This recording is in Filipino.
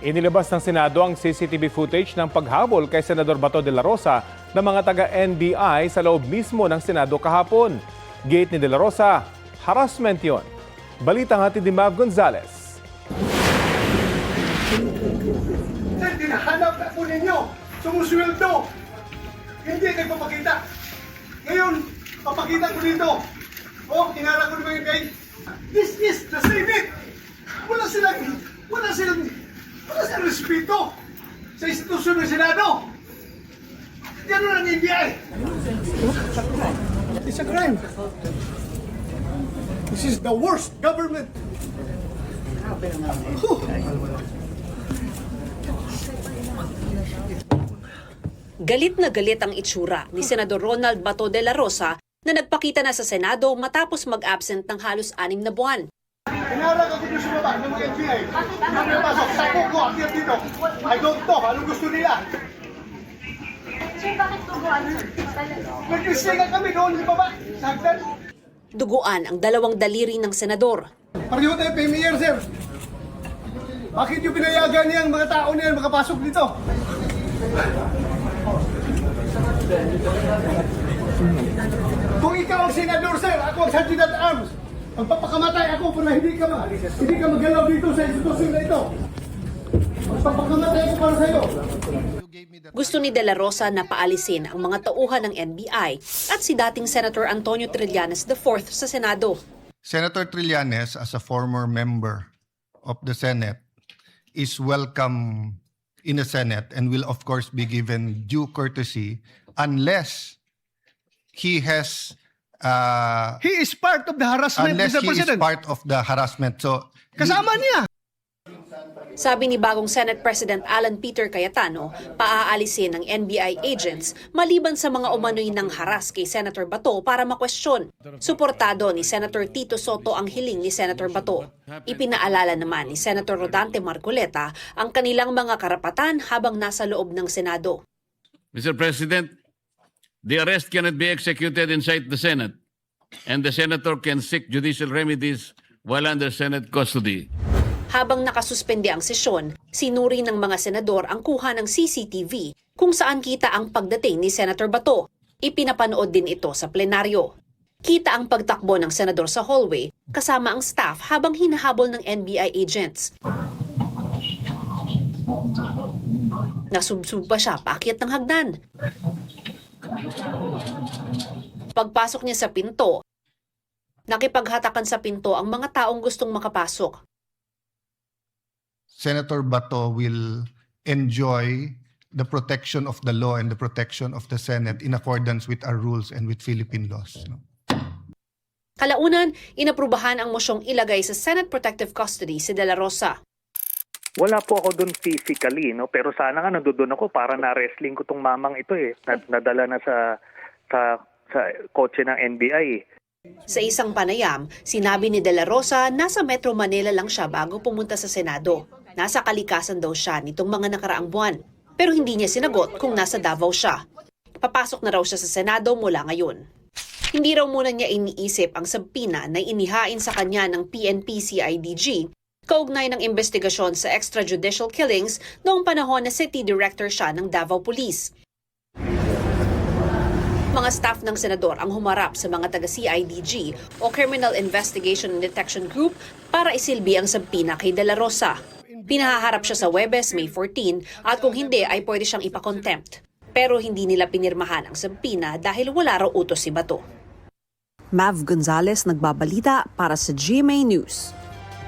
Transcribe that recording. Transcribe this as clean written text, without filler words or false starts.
Inilabas ng Senado ang CCTV footage ng paghabol kay Senador Bato de la Rosa ng mga taga-NBI sa loob mismo ng Senado kahapon. Gate ni de la Rosa, harassment yon. Balitang hatid ni Mav Gonzalez. Sir, tinahanap na po ninyo. Sumusweldo. Hindi kayo papakita. Ngayon, papakita ko dito. Inara ko naman yung guys. This is the Senate. Wala silang respeto sa institusyon ng Senado. Ganun ang NBI. It's a crime. This is the worst government. Galit na galit ang itsura ni Senador Ronald Bato de la Rosa na nagpakita na sa Senado matapos mag-absent ng halos 6 na buwan. Inara ko dito sa baba ng mga NBI. Mga pasok, sako ko, akyat dito. I don't know, anong gusto nila? Sir, bakit tuguan? Nag-isingan kami doon sa baba. Sagdan. Duguan ang 2 daliri ng senador. Pareho tayo premier, sir. Bakit yung pinayagan niyang mga tao niyan makapasok dito? Kung ikaw ang senador, sir, ako ang sergeant at arms. Magpapakamatay ako para hindi ka magalaw dito sa institusyon na ito. Magpapakamatay ako para sa iyo. Gusto ni de la Rosa na paalisin ang mga tauhan ng NBI at si dating Senator Antonio Trillanes IV sa Senado. Senator Trillanes, as a former member of the Senate, is welcome in the Senate and will of course be given due courtesy unless he has He is part of the harassment, unless Mr. he is President. part of the harassment. So Kasama niya. Sabi ni bagong Senate President Alan Peter Cayetano, paaalisin ng NBI agents maliban sa mga umano'y nang haras kay Senator Bato para makwestiyon. Suportado ni Senator Tito Soto ang hiling ni Senator Bato. Ipinaalala naman ni Senator Rodante Marcoleta ang kanilang mga karapatan habang nasa loob ng Senado. Mr. President, the arrest cannot be executed inside the Senate, and the senator can seek judicial remedies while under Senate custody. Habang nakasuspende ang sesyon, sinuri ng mga senador ang kuha ng CCTV kung saan kita ang pagdating ni Senator Bato. Ipinapanood din ito sa plenaryo. Kita ang pagtakbo ng senador sa hallway kasama ang staff habang hinahabol ng NBI agents. Nasubsub pa siya paakyat ng hagdan. Pagpasok niya sa pinto, nakipaghatakan sa pinto ang mga taong gustong makapasok. Senator Bato will enjoy the protection of the law and the protection of the Senate in accordance with our rules and with Philippine laws. Kalaunan, inaprubahan ang mosyong ilagay sa Senate Protective Custody si De La Rosa. Wala po ako doon physically, no? Pero sana nga nandoon ako para na-wrestling ko tong mamang ito eh. Nadala na sa kotse ng NBI eh. Sa isang panayam, sinabi ni De La Rosa nasa Metro Manila lang siya bago pumunta sa Senado. Nasa kalikasan daw siya nitong mga nakaraang buwan. Pero hindi niya sinagot kung nasa Davao siya. Papasok na raw siya sa Senado mula ngayon. Hindi raw muna niya iniisip ang sabpina na inihain sa kanya ng PNP-CIDG kaugnay ng investigasyon sa extrajudicial killings noong panahon na City Director siya ng Davao Police. Mga staff ng senador ang humarap sa mga taga-CIDG o Criminal Investigation and Detection Group para isilbi ang sabpina kay De La Rosa. Pinahaharap siya sa Huwebes, May 14 at kung hindi ay pwede siyang ipakontempt. Pero hindi nila pinirmahan ang sabpina dahil wala raw utos si Bato. Mav Gonzalez nagbabalita para sa GMA News.